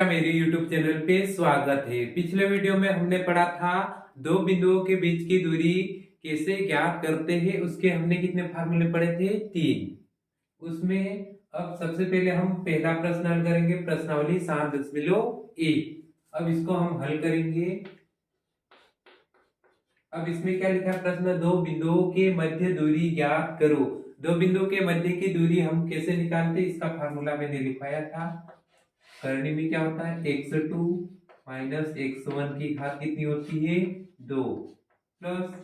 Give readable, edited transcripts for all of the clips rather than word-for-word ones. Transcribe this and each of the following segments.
मेरे YouTube channel पे स्वागत है। पिछले वीडियो में हमने पढ़ा था दो बिंदुओं के बीच की दूरी कैसे ज्ञात करते हैं। उसके हमने कितने फार्मूले पढ़े थे? 3। उसमें अब सबसे पहले हम पहला प्रश्न हल करेंगे, प्रश्नावली 7.1। अब इसको हम हल करेंगे। अब इसमें क्या लिखा है? प्रश्न, दो बिंदुओं के मध्य दूरी ज्ञात करो। दो बिंदुओं के मध्य की दूरी हम कैसे निकालते, इसका फार्मूला मैंने लिखवाया था। करने में क्या होता है? x2 माइनस x1 की घात कितनी होती है? 2 प्लस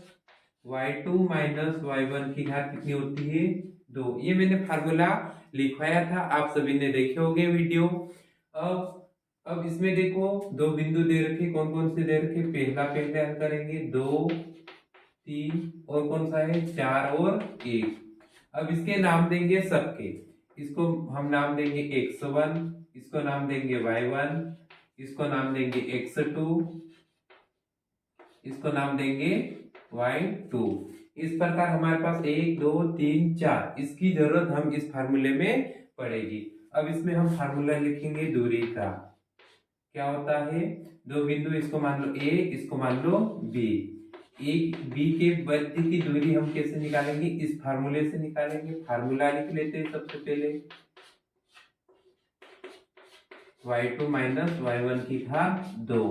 y2 माइनस y1 की घात कितनी होती है? 2। ये मैंने फार्मूला लिखवाया था, आप सभी ने देखे होंगे वीडियो। अब इसमें देखो दो बिंदु दे रखे, कौन कौन से दे रखे? पहला पहले हल करेंगे, 2 3 और कौन सा है? 4 और 1। अब इसके नाम देंगे सबके। इसको हम नाम देंगे x1, इसको नाम देंगे y1, इसको नाम देंगे x2, इसको नाम देंगे y2। इस प्रकार हमारे पास 1 2 3 4 इसकी जरूरत हम इस फार्मूले में पड़ेगी। अब इसमें हम फार्मूला लिखेंगे दूरी का। क्या होता है? दो बिंदु, इसको मान लो a, इसको मान लो b। एक बी के मध्य की दूरी हम कैसे निकालेंगे? इस फार्मूले से निकालेंगे। फार्मूला लिख लेते हैं सबसे पहले, y2 माइनस y1 की घात 2।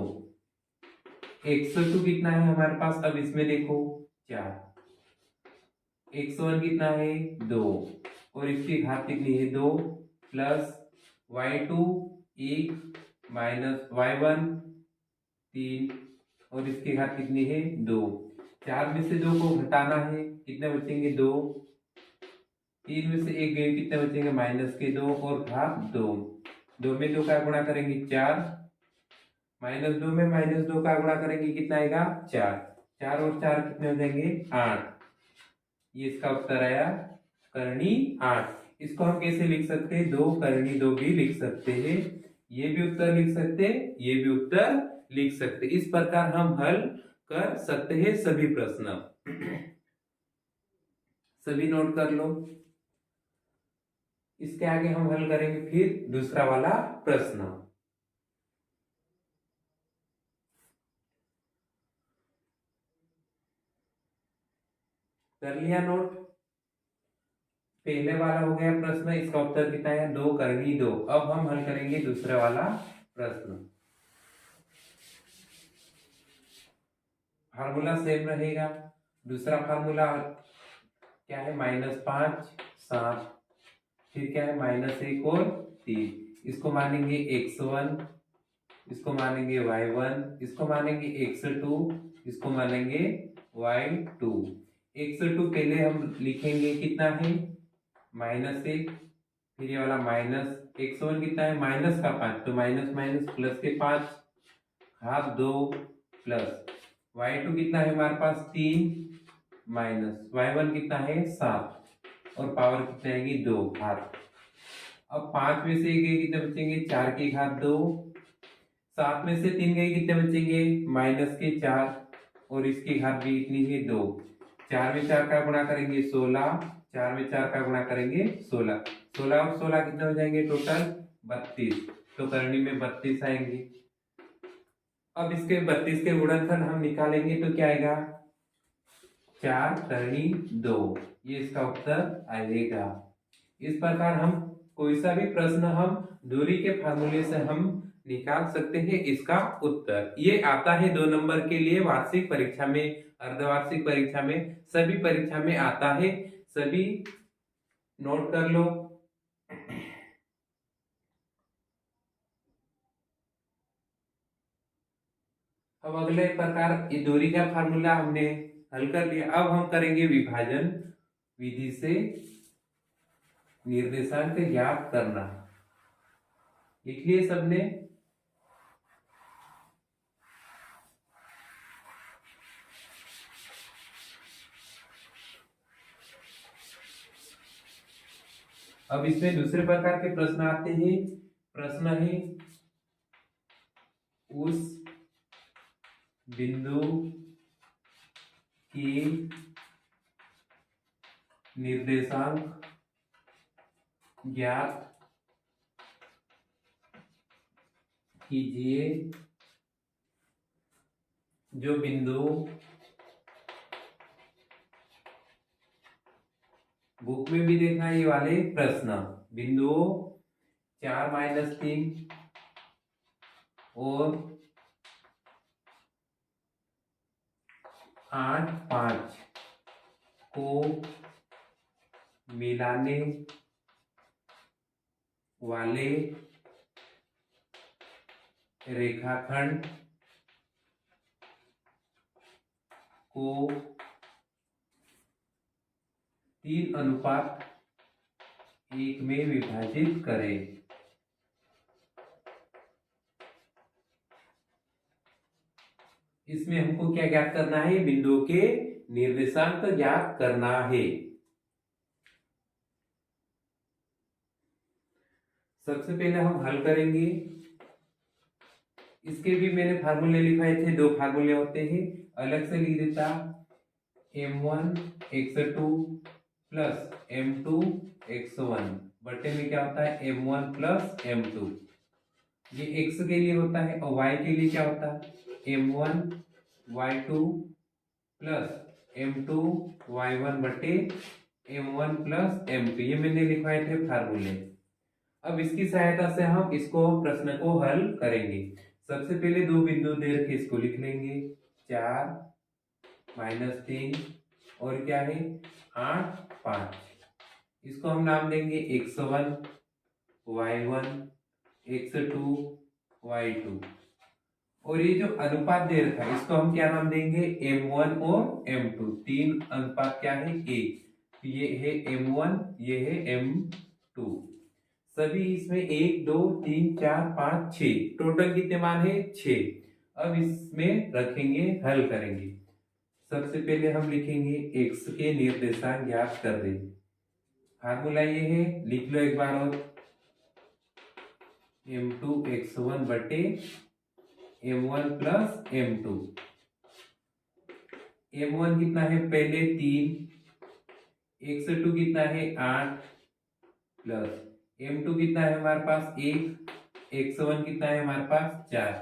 x2 कितना है हमारे पास? अब इसमें देखो 4। x1 कितना है? 2 और इसकी घात कितनी है? 2 प्लस y2 1 माइनस y1 3 और इसकी घात कितनी है? 2। 4 में से 2 को घटाना है, कितने बचेंगे? 2। 3 में से 1 गए, कितने बचेंगे? माइनस के 2 और घात 2। 2 में 2 का गुणा करेंगे 4, माइनस 2 में माइनस 2 का गुणा करेंगे, कितना आएगा? 4। 4 और 4 कितने हो जाएंगे? 8। ये इसका उत्तर आया, करनी 8। इसको हम कैसे लिख सकते हैं? 2 करनी 2 भी लिख सकते हैं। ये भी उत्तर लिख सकते हैं, ये भी उत्तर लिख सकते हैं। इस प्रकार हम हल कर सकते हैं सभी प्रश्न। सभी नोट कर लो। इसके आगे हम हल करेंगे फिर दूसरा वाला प्रश्न। कर लिया नोट? पहले वाला हो गया प्रश्न, इसका उत्तर कितना है? 2 करनी 2। अब हम हल करेंगे दूसरे वाला प्रश्न। फार्मूला सेम रहेगा। दूसरा फार्मूला क्या है? -5 7। फिर क्या है? -1 और 3। इसको मानेंगे x1, इसको मानेंगे y1, इसको मानेंगे x2, इसको मानेंगे y2। x2 पहले हम लिखेंगे, कितना है? -1। फिर ये वाला माइनस, x1 कितना है? माइनस का 5, तो माइनस माइनस प्लस के 5 घात 2 प्लस y2 कितना है हमारे पास? 3 माइनस y1 कितना है? 7 और पावर कितना आएगी? 2 घात। अब 5 में से 1 गए, कितने बचेंगे? 4 की घात 2। 7 में से 3 गए, कितने बचेंगे? माइनस के 4 और इसकी घात भी कितनी है? 2। 4 में 4 का गुणा करेंगे 16, 4 में 4 का गुणा करेंगे 16। 16 और 16 कितने हो जाएंगे? टोटल 32। तो करनी में 32 आएंगे। अब इसके 32 के गुणनफल हम निकालेंगे तो क्या आएगा? 4 करनी 2। ये इसका उत्तर आएगा। इस प्रकार हम कोई सा भी प्रश्न हम दूरी के फार्मूले से हम निकाल सकते हैं इसका उत्तर। ये आता है 2 नंबर के लिए वार्षिक परीक्षा में, अर्धवार्षिक परीक्षा में, सभी परीक्षा में आता है। सभी नोट कर लो। अब अगले प्रकार, ये दूरी का फार्मूला हमने हल कर लिया। अब हम करेंगे विभाजन विधि से निर्देशांक ज्ञात करना। लिख लिए सबने? अब इसमें दूसरे प्रकार के प्रश्न आते हैं। प्रश्न है, उस बिंदु की निर्देशांक ज्ञात कीजिए जो बिंदु बुक में भी देखना ये वाले प्रश्न बिंदुओं 4-3 और 8-5 को मिलाने वाले रेखाखंड को 3:1 में विभाजित करें। इसमें हमको क्या ज्ञात करना है? बिंदुओं के निर्देशांक ज्ञात करना है। सबसे पहले हम हल करेंगे। इसके भी मैंने फार्मूले लिखाए थे, 2 फार्मूले होते हैं, अलग से लिख देता। m1 x2 plus m2 x1 बटे में क्या होता है? m1 plus m2। ये x के लिए होता है और y के लिए क्या होता है? m1 y2 plus m2 y1 बटे m1 प्लस m2। ये मैंने लिखवाए थे फार्मूले। अब इसकी सहायता से हम इसको प्रश्न को हल करेंगे। सबसे पहले 2 बिंदु दे रखे, इसको लिख लेंगे 4-3 और क्या है 8-5। इसको हम नाम देंगे x1 y1 x2 y2। और ये जो अनुपात दे रखा है इसको हम क्या नाम देंगे? m1 और m2। 3 अनुपात क्या है? 1। ये है m1, ये है m2। सभी इसमें 1 2 3 4 5 6 टोटल कितने मान है? 6। अब इसमें रखेंगे, हल करेंगे। सबसे पहले हम लिखेंगे x के निर्देशांक ज्ञात कर देंगे। फार्मूला ये है, लिख लो एक बार और। m2 x1 बटे m1 प्लस m2। m1 कितना है? पहले 3, x2 कितना है? 8 प्लस m2 कितना है हमारे पास? 1, x1 कितना है हमारे पास? 4।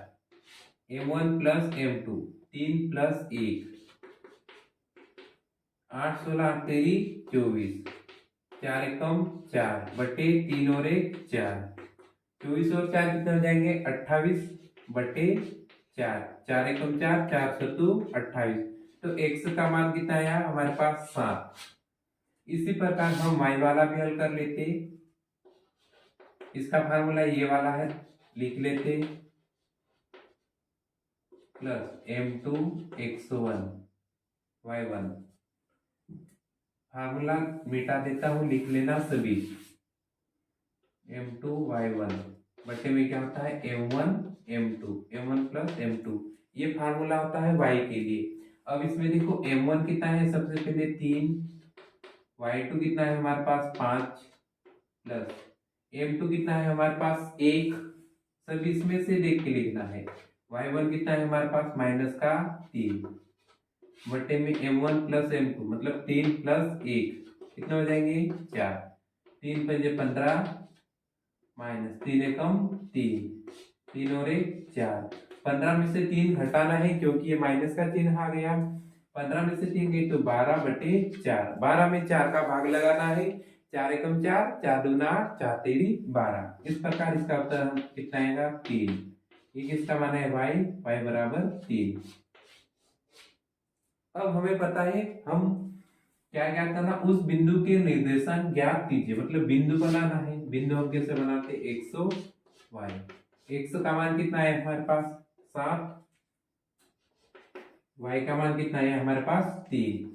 m1 प्लस m2 3 प्लस 1 8 16 8 तेरी 24, 4 एकम 4 बटे 3 और 1 4। 24 और 4 कितने हो जाएंगे? 28 बटे 4। 4 एकम 4 4 सत्तू 28। तो x का मान कितना आया हमारे पास? 7। इसी प्रकार हम y वाला भी हल कर लेते। इसका फार्मूला ये वाला है, लिख लेते plus m2 x1 y1। Formula मिटा देता हूं, लिख लेना सभी। m2 y1 बटे में क्या होता है? m1 m2, m1 plus m2। ये फार्मूला होता है y के लिए। अब इसमें देखो m1 कितना है? सबसे पहले 3, y2 कितना है हमारे पास? 5 प्लस m2 कितना है हमारे पास? 1। सब इसमें से देख के लिखना है। y1 कितना है हमारे पास? माइनस का 3 बटे में m1 प्लस m2 मतलब 3 प्लस 1 कितने हो जाएंगे? 4। 3 पंजे 15 माइनस 3 एकम 3, 3 और 1 4। 15 में से 3 घटाना है क्योंकि ये माइनस का चिन्ह आ गया। 15 में से 3 गई तो 12 बटे 4। 12 में 4 का भाग लगाना है। 4 एकम 4, 4 दूना 8, 4 तेरी 12। इस प्रकार इसका उत्तर कितना आएगा? 3। ये किसका मान है? y बराबर 3। अब हमें पता है हम क्या ज्ञात करना? उस बिंदु के निर्देशांक ज्ञात कीजिए, मतलब बिंदु बनाना है। बिंदु हम कैसे बनाते? x y। x का मान कितना है हमारे पास? 7। y का मान कितना है हमारे पास? 3।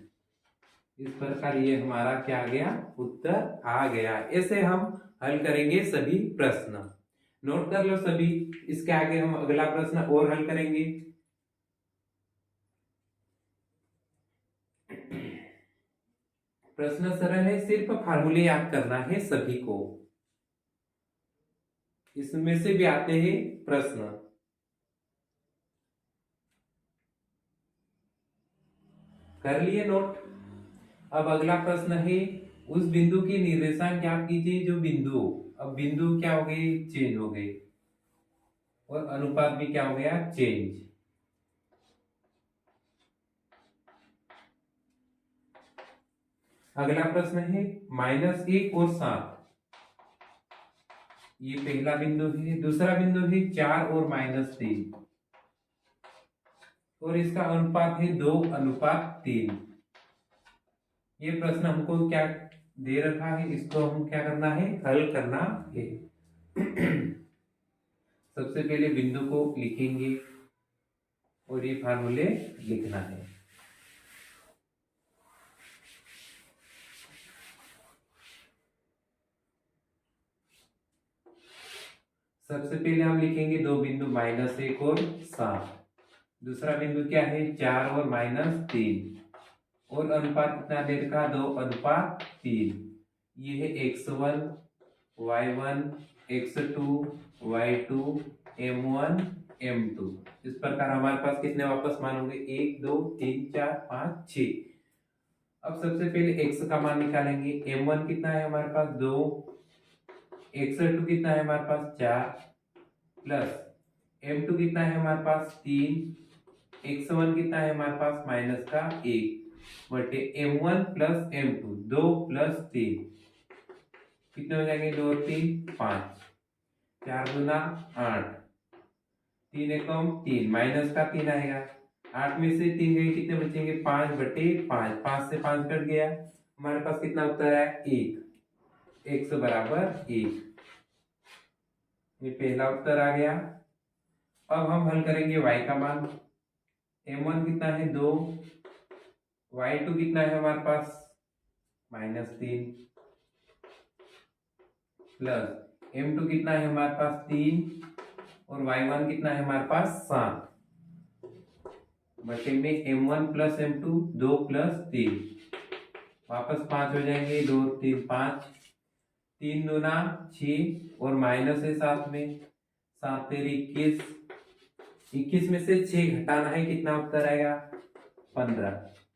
इस प्रकार ये हमारा क्या आ गया? उत्तर आ गया। ऐसे हम हल करेंगे सभी प्रश्न। नोट कर लो सभी। इसके आगे हम अगला प्रश्न और हल करेंगे। प्रश्न सरल है, सिर्फ फार्मूले याद करना है सभी को। इसमें से भी आते हैं प्रश्न। कर लिए नोट। अब अगला प्रश्न है, उस बिंदु की निर्देशांक ज्ञात कीजिए जो बिंदु। अब बिंदु क्या हो गए? चेंज हो गए। और अनुपात भी क्या हो गया, चेंज। अगला प्रश्न है -1 और 7। ये पहला बिंदु है। दूसरा बिंदु है 4 और -3 और इसका अनुपात है 2:3। ये प्रश्न हमको क्या दे रखा है, इसको हम क्या करना है, हल करना है। सबसे पहले बिंदु को लिखेंगे और ये फार्मूले लिखना है। सबसे पहले हम लिखेंगे दो बिंदु -1 और 7। दूसरा बिंदु क्या है, 4 और -3 और अनुपात कितना दे रखा, 2:3। ये है x1 y1 x2 y2 m1 m2। इस प्रकार हमारे पास कितने वापस मान होंगे, 1 2 3 4 5 6। अब सबसे पहले x का मान निकालेंगे। m1 कितना है हमारे पास, 2, x2 कितना है हमारे पास, 4, प्लस m2 कितना है हमारे पास, 3, x1 कितना है हमारे पास, -1 बटे m1 प्लस m2, 2 + 3 कितने हो जाएंगे, 2 3 5, 4 गुना 8, 3 एकम 3, माइनस का 3 आएगा। 8 में से 3 गए, कितने बचेंगे, 5/5, 5 से 5 कट गया। हमारे पास कितना उत्तर है, 1, x = 1। ये पहला उत्तर आ गया। अब हम हल करेंगे y का मान। m1 कितना है, 2, y2 कितना है हमारे पास, -3, प्लस m2 कितना है हमारे पास, 3 और y1 कितना है हमारे पास, 7 बटे में m1 प्लस m2, 2 + 3, वापस 5 हो जाएंगे, 2 3 5, 3 दूना 6 और माइनस है साथ में, 7 तेरी 21, 21 में से 6 घटाना है, कितना उत्तर आएगा, 15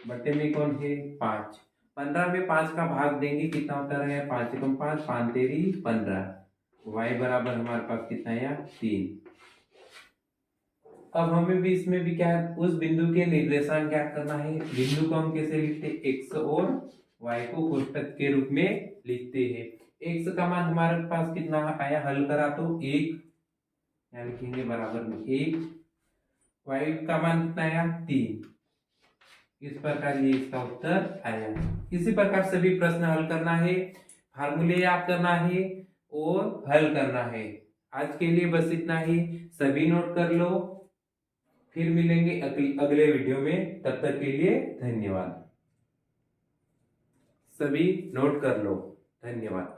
बटे में कौन है, 5। 15 में 5 का भाग देंगे, कितना उत्तर है, 5 एकम 5, 5 तेरी 15। y बराबर हमारे पास कितना है, 3। अब हमें भी इसमें भी क्या है, उस बिंदु के निर्देशांक क्या करना है। बिंदु को हम कैसे लिखते हैं, x और y को कोष्टक के रूप में लिखते हैं। x का मान हमारे पास कितना आया, हल करा तो 1, यहाँ लिखेंगे बराबर में 1। y का मान कितना आया, 3। इस प्रकार ये इसका उत्तर आया। इसी प्रकार सभी प्रश्न हल करना है, फार्मूले याद करना है और हल करना है। आज के लिए बस इतना ही, सभी नोट कर लो। फिर मिलेंगे अगले वीडियो में, तब तक के लिए धन्यवाद। सभी नोट कर लो, धन्यवाद।